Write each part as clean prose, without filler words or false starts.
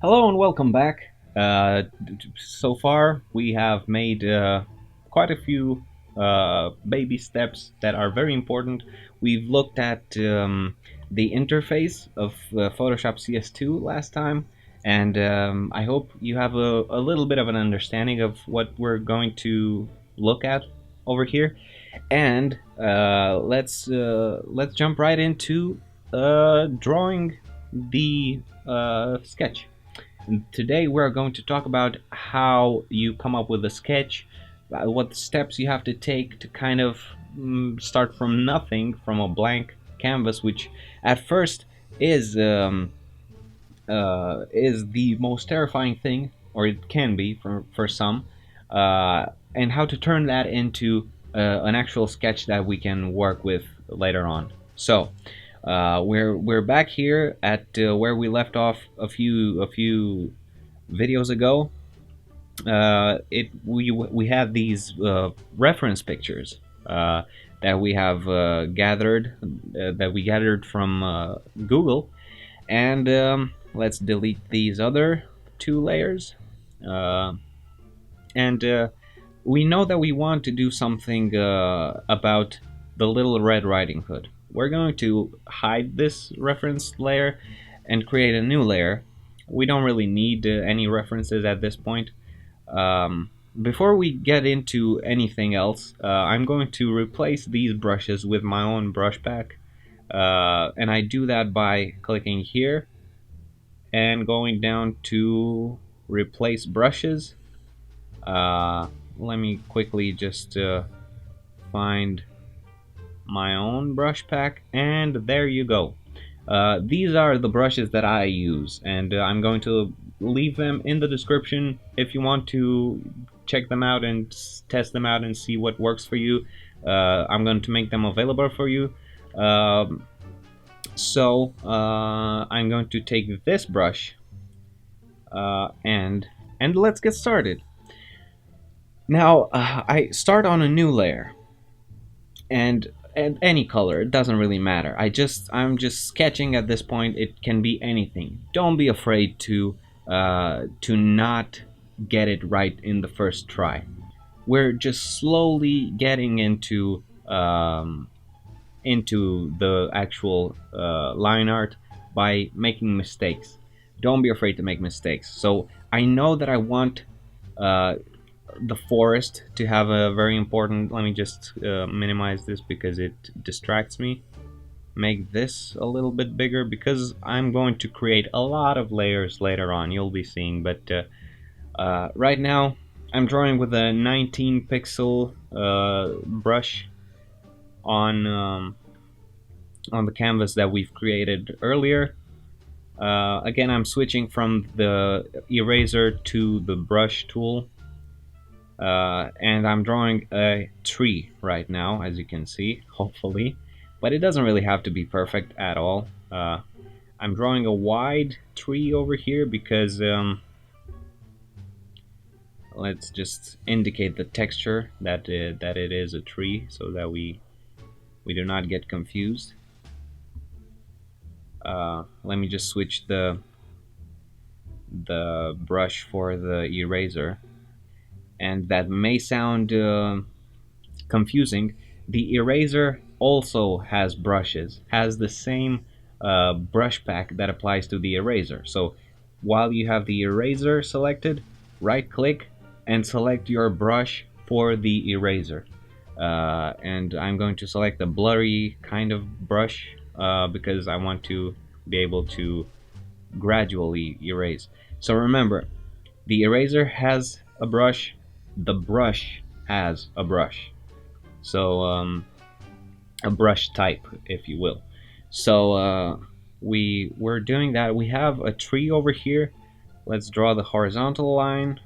Hello and welcome back. So far, we have made quite a few baby steps that are very important. We've looked at the interface of Photoshop CS2 last time, and I hope you have a little bit of an understanding of what we're going to look at over here. And let's jump right into drawing the sketch. And today we're going to talk about how you come up with a sketch, what steps you have to take to kind of start from nothing, from a blank canvas, which at first is um, is the most terrifying thing, or it can be for some, and how to turn that into an actual sketch that we can work with later on. So we're back here at where we left off a few videos ago. We had these reference pictures that we have gathered that we gathered from Google, and let's delete these other two layers. Uh, and We know that we want to do something about the Little Red Riding Hood. We're going to hide this reference layer and create a new layer. We don't really need any references at this point. Before we get into anything else, I'm going to replace these brushes with my own brush pack. And I do that by clicking here and going down to replace brushes. Let me quickly just find my own brush pack, and there you go. These are the brushes that I use, and I'm going to leave them in the description if you want to check them out and test them out and see what works for you. I'm going to make them available for you. I'm going to take this brush and let's get started. Now I start on a new layer, and any color, it doesn't really matter. I'm just sketching at this point. It can be anything. Don't be afraid to not get it right in the first try. We're just slowly getting into the actual line art by making mistakes. Don't be afraid to make mistakes. So I know that I want the forest to have a very important. Let me just minimize this because it distracts me. Make this a little bit bigger because I'm going to create a lot of layers later on, you'll be seeing. But right now I'm drawing with a 19 pixel brush on the canvas that we've created earlier. Again, I'm switching from the eraser to the brush tool. And I'm drawing a tree right now, as you can see, hopefully. But it doesn't really have to be perfect at all. I'm drawing a wide tree over here because let's just indicate the texture that it is a tree, so that we do not get confused. Let me just switch the brush for the eraser. And that may sound confusing. The eraser also has brushes, has the same brush pack that applies to the eraser. So while you have the eraser selected, right click and select your brush for the eraser. And I'm going to select a blurry kind of brush because I want to be able to gradually erase. So remember, the eraser has a brush, the brush has a brush. So a brush type, if you will. So we're doing that. We have a tree over here. Let's draw the horizontal line,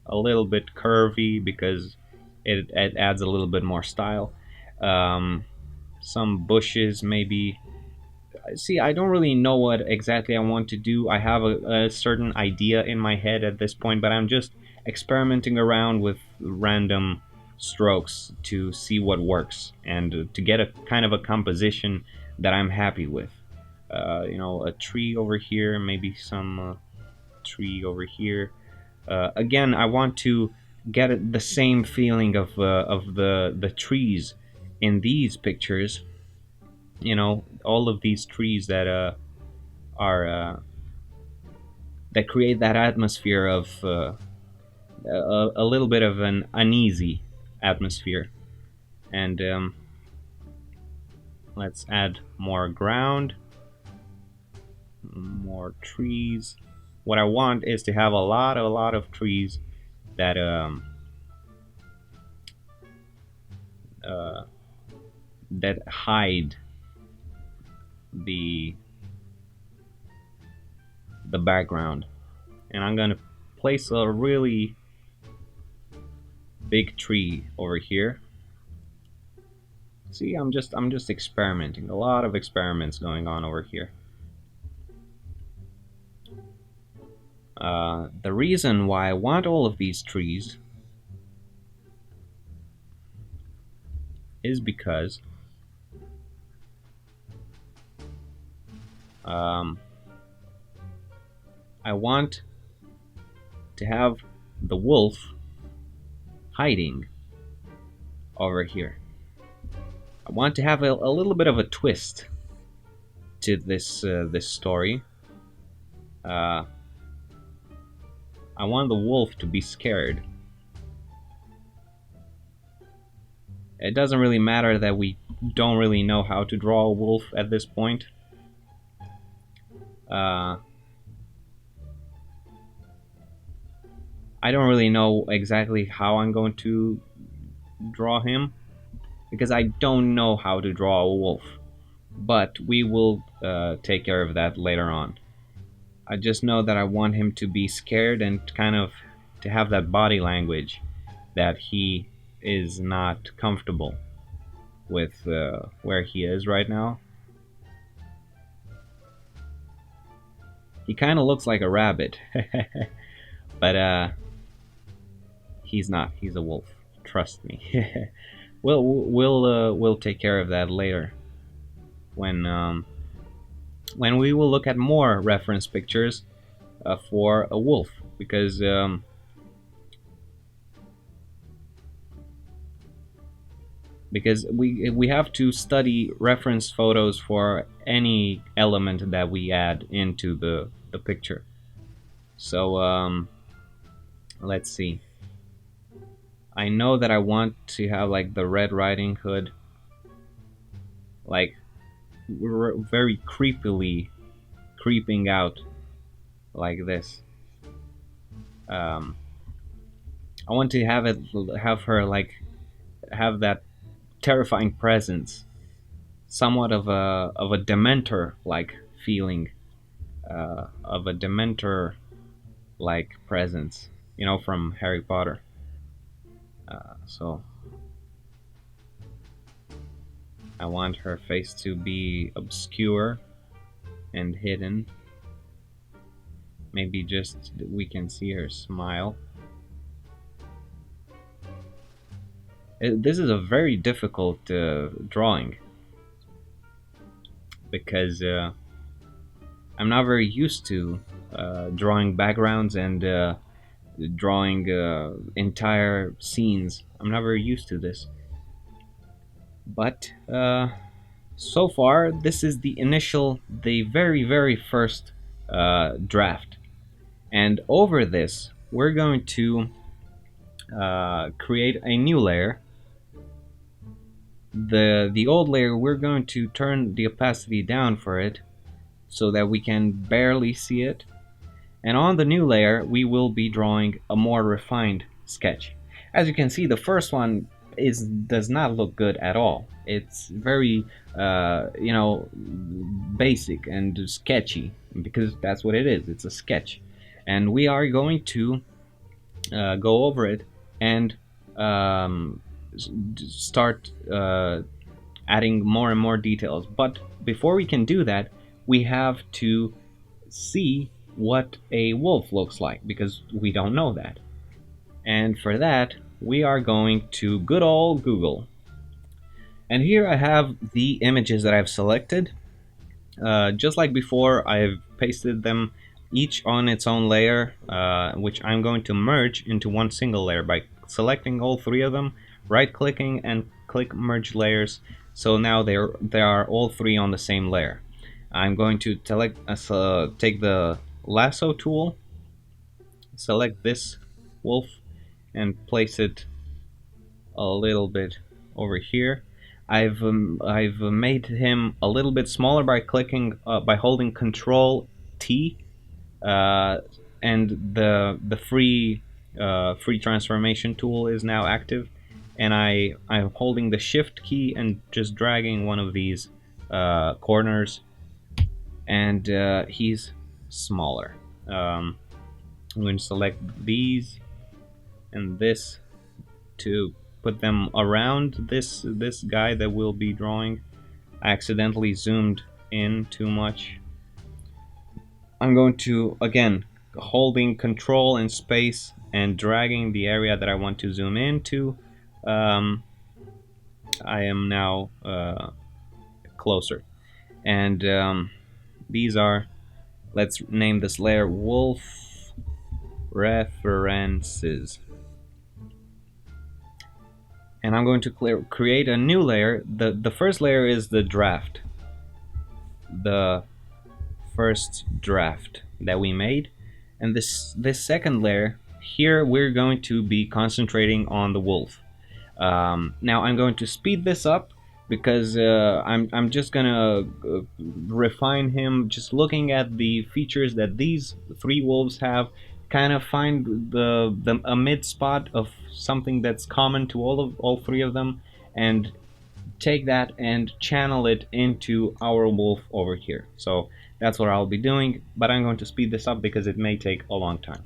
a little bit curvy because it adds a little bit more style. Some bushes maybe. See, I don't really know what exactly I want to do. I have a certain idea in my head at this point, but I'm just experimenting around with random strokes to see what works and to get a kind of a composition that I'm happy with. You know, a tree over here, maybe some tree over here. Again, I want to get the same feeling of the trees in these pictures. You know, all of these trees that are that create that atmosphere of a little bit of an uneasy atmosphere. And let's add more ground, more trees. What I want is to have a lot of trees that uh, that hide the background. And I'm gonna place a really big tree over here. See, I'm just experimenting. A lot of experiments going on over here. The reason why I want all of these trees is because I want to have the wolf hiding over here. I want to have a little bit of a twist to this story. I want the wolf to be scared. It doesn't really matter that we don't really know how to draw a wolf at this point. I don't really know exactly how I'm going to draw him, because I don't know how to draw a wolf. But we will take care of that later on. I just know that I want him to be scared and kind of to have that body language that he is not comfortable with where he is right now. He kind of looks like a rabbit, but he's not. He's a wolf. Trust me. We'll take care of that later when we will look at more reference pictures for a wolf, because we have to study reference photos for any element that we add into the picture. So let's see. I know that I want to have like the Red Riding Hood, like very creepily creeping out like this. I want to have her like have that terrifying presence, somewhat of a Dementor like feeling, of a Dementor like presence, you know, from Harry Potter. So I want her face to be obscure and hidden. Maybe just we can see her smile. This is a very difficult drawing, because I'm not very used to drawing backgrounds and drawing entire scenes. I'm not very used to this. But so far, this is the very first draft. And over this, we're going to create a new layer. The old layer, we're going to turn the opacity down for it so that we can barely see it. And on the new layer, we will be drawing a more refined sketch. As you can see, the first one does not look good at all. It's very, basic and sketchy, because that's what it is. It's a sketch. And we are going to go over it and start adding more and more details. But before we can do that, we have to see what a wolf looks like, because we don't know that. And for that, we are going to good old Google. And here I have the images that I've selected. Just like before, I've pasted them each on its own layer, which I'm going to merge into one single layer by selecting all three of them, right clicking and click merge layers. So now they are all three on the same layer. I'm going to take the lasso tool, select this wolf, and place it a little bit over here. I've made him a little bit smaller by clicking by holding Control T, uh, and the free transformation tool is now active, and I'm holding the Shift key and just dragging one of these corners, and he's smaller. I'm going to select these and this to put them around this guy that we'll be drawing. I accidentally zoomed in too much. I'm going to, again, holding Control and space and dragging the area that I want to zoom into. I am now closer, and these are, let's name this layer Wolf References. And I'm going to create a new layer. The first layer is the draft. The first draft that we made. And this second layer, here we're going to be concentrating on the wolf. Now I'm going to speed this up because I'm just gonna refine him, just looking at the features that these three wolves have, kind of find a mid spot of something that's common to all three of them, and take that and channel it into our wolf over here. So that's what I'll be doing, but I'm going to speed this up because it may take a long time.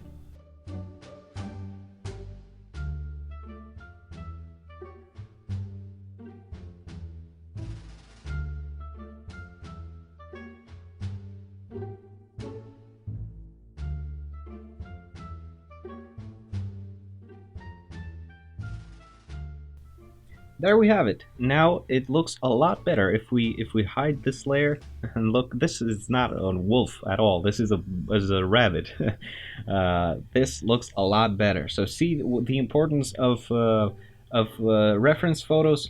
There we have it. Now it looks a lot better if we hide this layer and look. This is not a wolf at all. This is a rabbit. This looks a lot better. So see the importance of reference photos.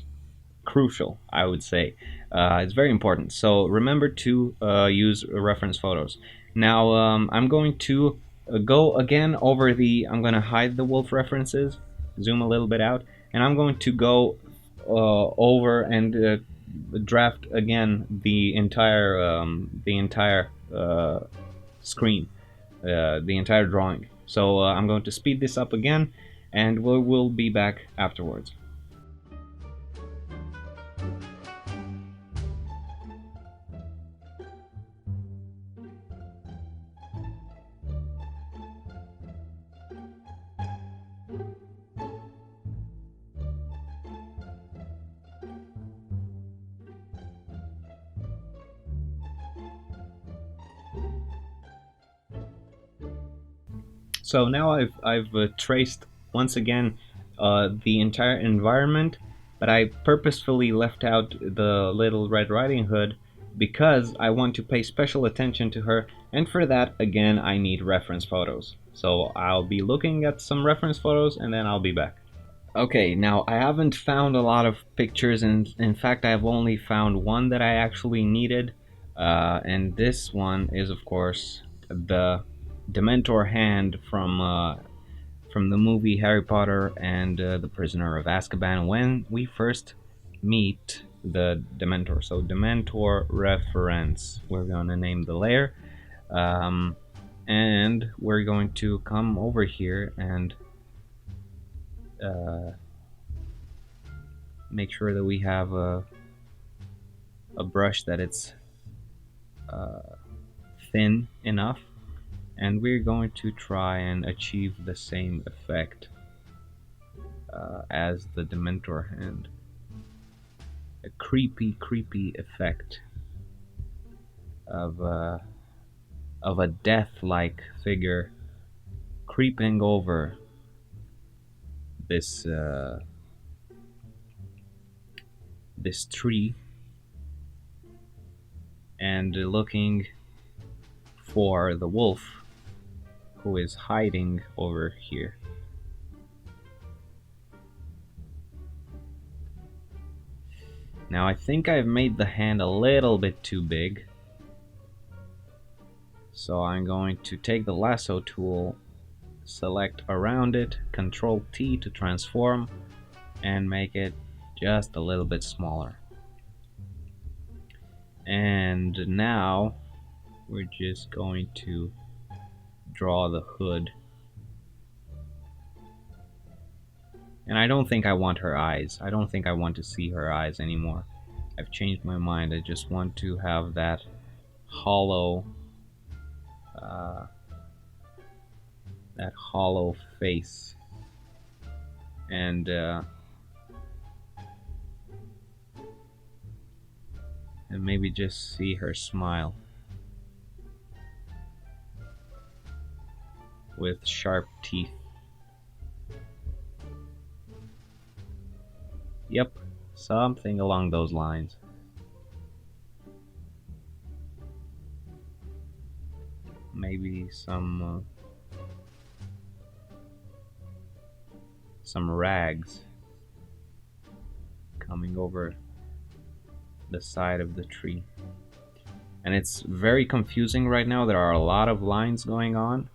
Crucial, I would say. It's very important. So remember to use reference photos. Now I'm going to go again over the. I'm going to hide the wolf references. Zoom a little bit out, and I'm going to go over and draft again the entire screen, the entire drawing. So I'm going to speed this up again, and we'll be back afterwards. So now I've traced once again the entire environment, but I purposefully left out the Little Red Riding Hood because I want to pay special attention to her, and for that, again, I need reference photos. So I'll be looking at some reference photos and then I'll be back. Okay, now I haven't found a lot of pictures, and in fact I've only found one that I actually needed, and this one is of course the Dementor hand from the movie Harry Potter and the Prisoner of Azkaban, when we first meet the Dementor. So Dementor reference, we're gonna name the layer, and we're going to come over here and make sure that we have a brush that it's thin enough, and we're going to try and achieve the same effect as the Dementor hand. A creepy effect of a death-like figure creeping over this this tree, and looking for the wolf who is hiding over here. Now I think I've made the hand a little bit too big, so I'm going to take the lasso tool, select around it, Control T to transform, and make it just a little bit smaller. And now we're just going to draw the hood. And I don't think I want her eyes. I don't think I want to see her eyes anymore. I've changed my mind. I just want to have that hollow face, and maybe just see her smile with sharp teeth. Yep, something along those lines. Maybe some rags coming over the side of the tree. And it's very confusing right now. There are a lot of lines going on.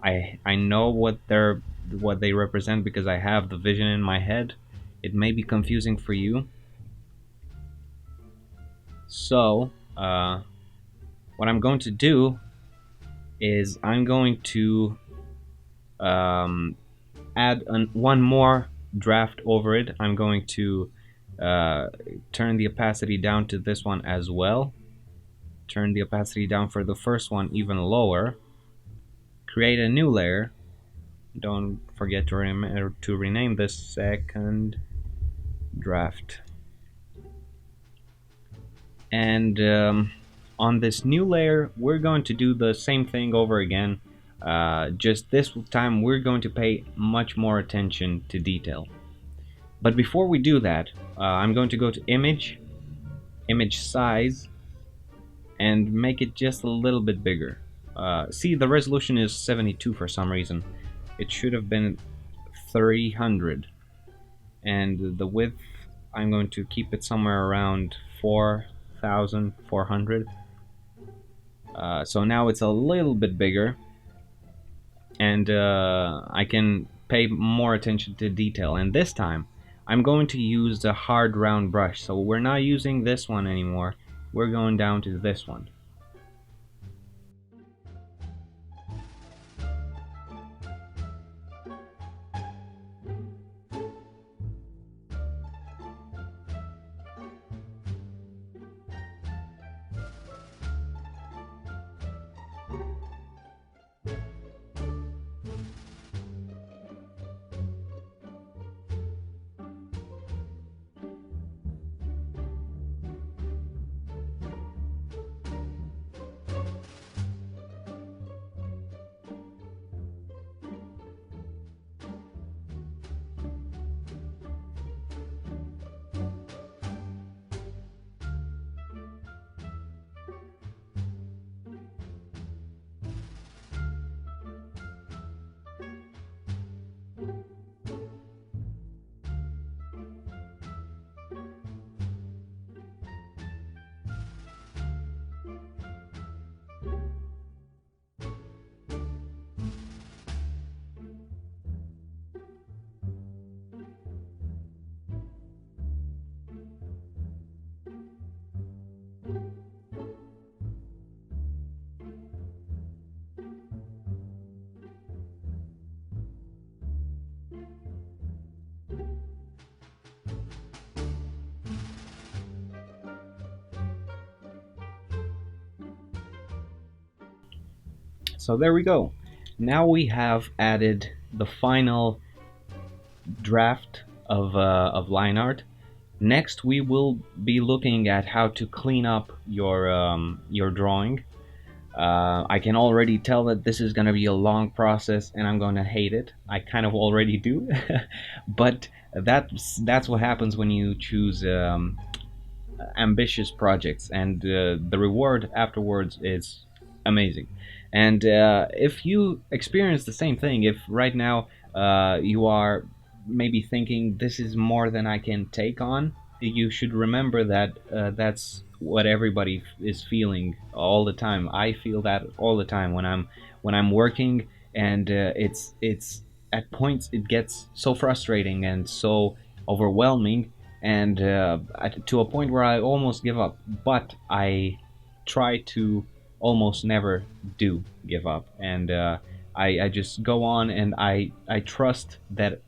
I know what they represent because I have the vision in my head. It may be confusing for you. So, what I'm going to do is I'm going to add one more draft over it. I'm going to turn the opacity down to this one as well. Turn the opacity down for the first one even lower. Create a new layer. Don't forget to rename this second draft. And on this new layer, we're going to do the same thing over again. Just this time, we're going to pay much more attention to detail. But before we do that, I'm going to go to Image, Image Size, and make it just a little bit bigger. See, the resolution is 72 for some reason. It should have been 300. And the width, I'm going to keep it somewhere around 4,400. So now it's a little bit bigger, and I can pay more attention to detail. And this time, I'm going to use the hard round brush. So we're not using this one anymore. We're going down to this one. So there we go. Now we have added the final draft of line art. Next, we will be looking at how to clean up your drawing. I can already tell that this is going to be a long process, and I'm going to hate it. I kind of already do, but that's what happens when you choose ambitious projects, and the reward afterwards is amazing. And if you experience the same thing, if right now you are maybe thinking this is more than I can take on, you should remember that that's what everybody is feeling all the time. I feel that all the time when I'm working, and it's at points it gets so frustrating and so overwhelming, and to a point where I almost give up. But I try to almost never do give up, and I just go on, and I trust that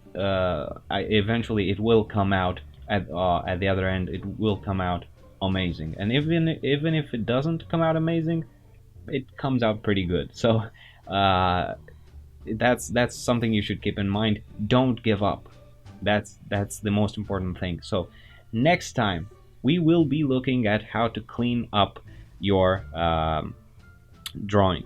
eventually it will come out at the other end. It will come out amazing, and even if it doesn't come out amazing, it comes out pretty good. So uh, that's something you should keep in mind. Don't give up. That's the most important thing. So next time we will be looking at how to clean up your drawing,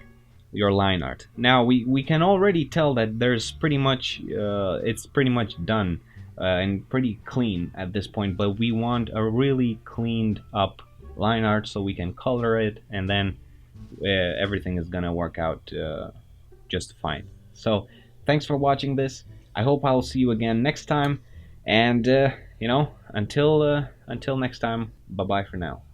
your line art. Now we can already tell that there's pretty much it's pretty much done and pretty clean at this point, but we want a really cleaned up line art so we can color it, and then everything is gonna work out just fine. So thanks for watching this. I hope I'll see you again next time, and until next time, bye bye for now.